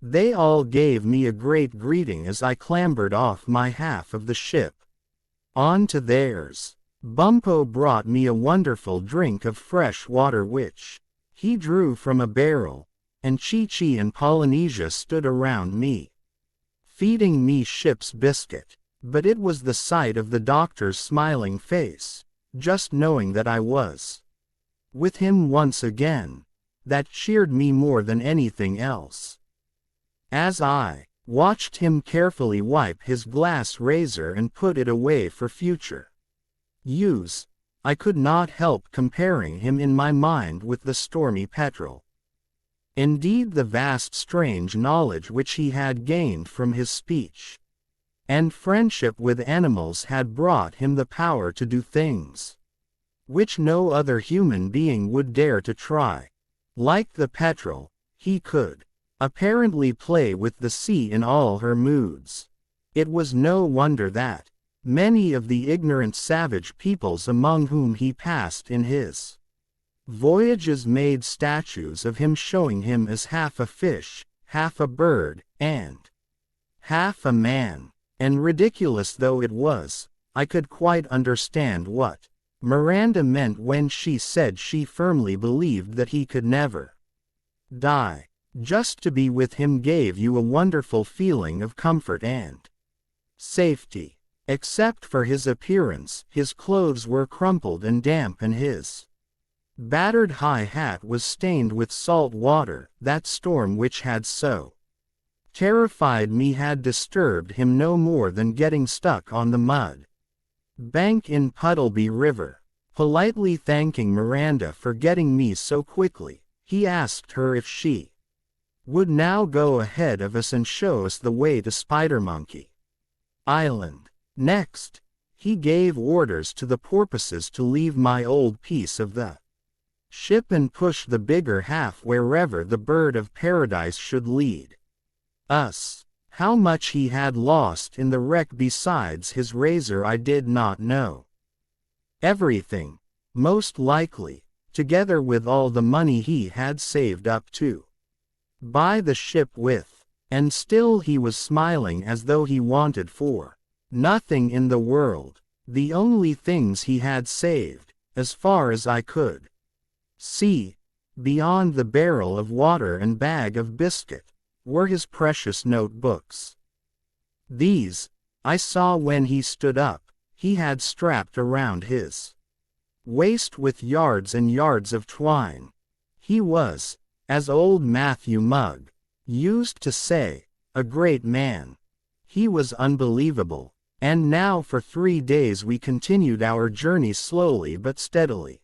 They all gave me a great greeting as I clambered off my half of the ship. On to theirs. Bumpo brought me a wonderful drink of fresh water which he drew from a barrel, and Chi-Chi and Polynesia stood around me, feeding me ship's biscuit. But it was the sight of the doctor's smiling face, just knowing that I was with him once again, that cheered me more than anything else. As I watched him carefully wipe his glass razor and put it away for future use, I could not help comparing him in my mind with the stormy petrel. Indeed, the vast strange knowledge which he had gained from his speech and friendship with animals had brought him the power to do things which no other human being would dare to try. Like the petrel, he could apparently play with the sea in all her moods. It was no wonder that many of the ignorant savage peoples among whom he passed in his voyages made statues of him, showing him as half a fish, half a bird, and half a man. And ridiculous though it was, I could quite understand what Miranda meant when she said she firmly believed that he could never die. Just to be with him gave you a wonderful feeling of comfort and safety. Except for his appearance, his clothes were crumpled and damp and his battered high hat was stained with salt water. That storm which had so terrified me had disturbed him no more than getting stuck on the mud bank in Puddleby River. Politely thanking Miranda for getting me so quickly, he asked her if she would now go ahead of us and show us the way to Spidermonkey Island. Next, he gave orders to the porpoises to leave my old piece of the ship and push the bigger half wherever the bird of paradise should lead us. How much he had lost in the wreck besides his razor I did not know. Everything, most likely, together with all the money he had saved up to buy the ship with. And still he was smiling as though he wanted for nothing in the world. The only things he had saved, as far as I could see, beyond the barrel of water and bag of biscuit, were his precious notebooks. These, I saw when he stood up, he had strapped around his waist with yards and yards of twine. He was, as old Matthew Mugg used to say, a great man. He was unbelievable. And now for 3 days we continued our journey slowly but steadily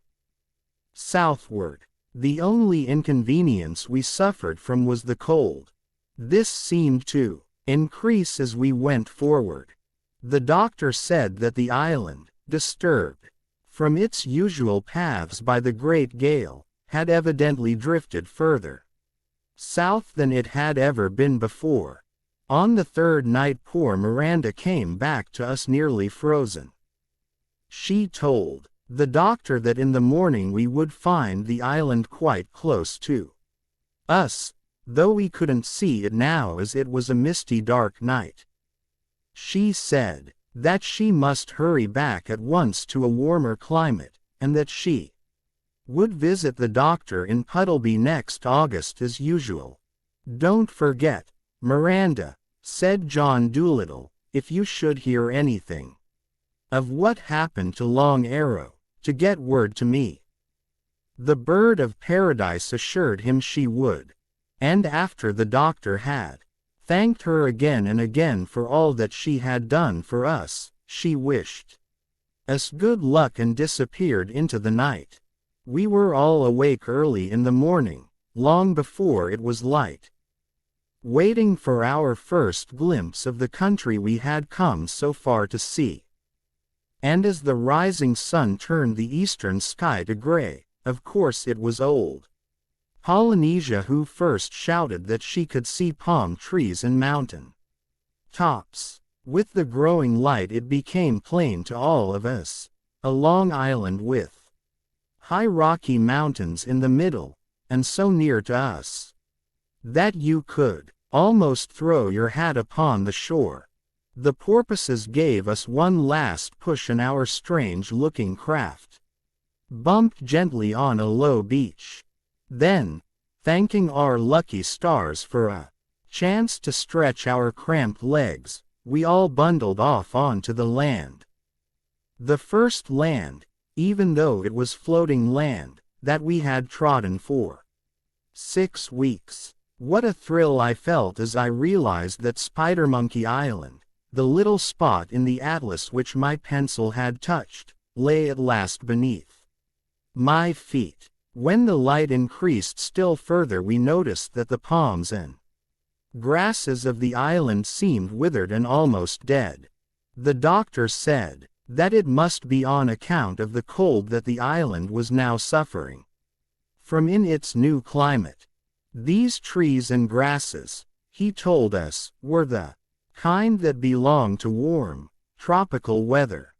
southward. The only inconvenience we suffered from was the cold. This seemed to increase as we went forward. The doctor said that the island, disturbed from its usual paths by the great gale, had evidently drifted further south than it had ever been before. On the third night poor Miranda came back to us nearly frozen. She told the doctor that in the morning we would find the island quite close to us, though we couldn't see it now as it was a misty dark night. She said that she must hurry back at once to a warmer climate, and that she would visit the doctor in Puddleby next August as usual. Don't forget, Miranda, said John Dolittle, if you should hear anything of what happened to Long Arrow, to get word to me. The bird of paradise assured him she would, and after the doctor had thanked her again and again for all that she had done for us, she wished us good luck and disappeared into the night. We were all awake early in the morning, long before it was light, waiting for our first glimpse of the country we had come so far to see. And as the rising sun turned the eastern sky to gray, of course it was old Polynesia who first shouted that she could see palm trees and mountain tops. With the growing light it became plain to all of us, a long island with high rocky mountains in the middle, and so near to us that you could Almost throw your hat upon the shore. The porpoises gave us one last push and our strange-looking craft bumped gently on a low beach. Then, thanking our lucky stars for a chance to stretch our cramped legs, we all bundled off onto the land. The first land, even though it was floating land, that we had trodden for 6 weeks. What a thrill I felt as I realized that Spidermonkey Island, the little spot in the atlas which my pencil had touched, lay at last beneath my feet. When the light increased still further, we noticed that the palms and grasses of the island seemed withered and almost dead. The doctor said that it must be on account of the cold that the island was now suffering from in its new climate. These trees and grasses, he told us, were the kind that belong to warm, tropical weather.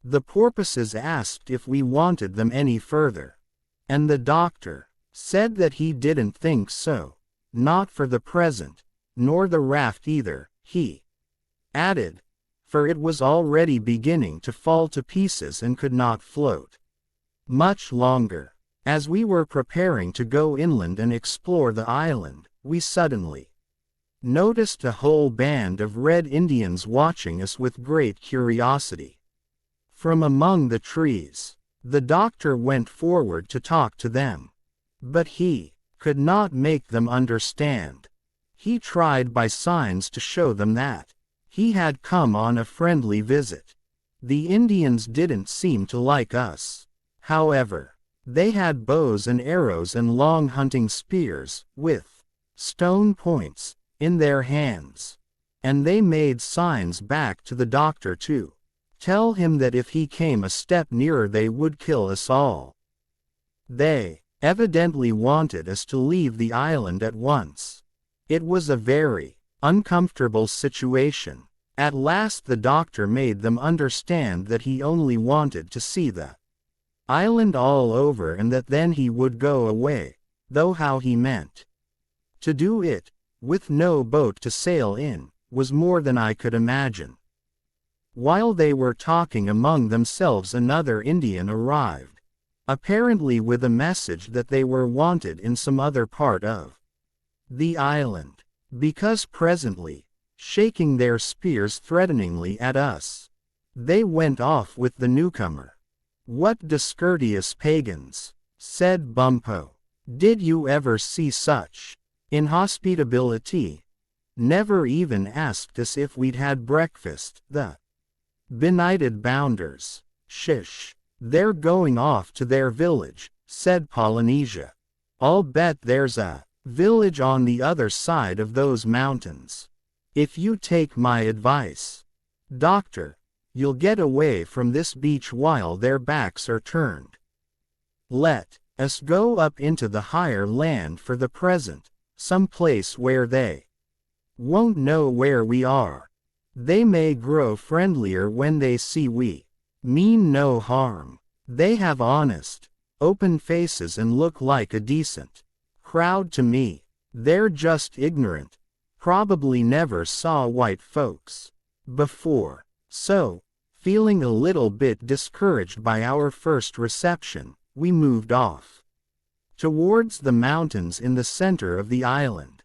The porpoises asked if we wanted them any further, and the doctor said that he didn't think so, not for the present, nor the raft either, he added, for it was already beginning to fall to pieces and could not float much longer. As we were preparing to go inland and explore the island, we suddenly noticed a whole band of red Indians watching us with great curiosity from among the trees. The doctor went forward to talk to them, but he could not make them understand. He tried by signs to show them that he had come on a friendly visit. The Indians didn't seem to like us, however. They had bows and arrows and long hunting spears, with stone points, in their hands, and they made signs back to the doctor to tell him that if he came a step nearer they would kill us all. They evidently wanted us to leave the island at once. It was a very uncomfortable situation. At last the doctor made them understand that he only wanted to see the island all over and that then he would go away, though how he meant to do it, with no boat to sail in, was more than I could imagine. While they were talking among themselves, another Indian arrived, apparently with a message that they were wanted in some other part of the island, because presently, shaking their spears threateningly at us, they went off with the newcomer. "What discourteous pagans," said Bumpo. "Did you ever see such inhospitability? Never even asked us if we'd had breakfast, the benighted bounders." "Shish, they're going off to their village," said Polynesia. "I'll bet there's a village on the other side of those mountains. If you take my advice, doctor, you'll get away from this beach while their backs are turned. Let us go up into the higher land for the present, some place where they won't know where we are. They may grow friendlier when they see we mean no harm. They have honest, open faces and look like a decent crowd to me. They're just ignorant, probably never saw white folks before." So, feeling a little bit discouraged by our first reception, we moved off towards the mountains in the center of the island.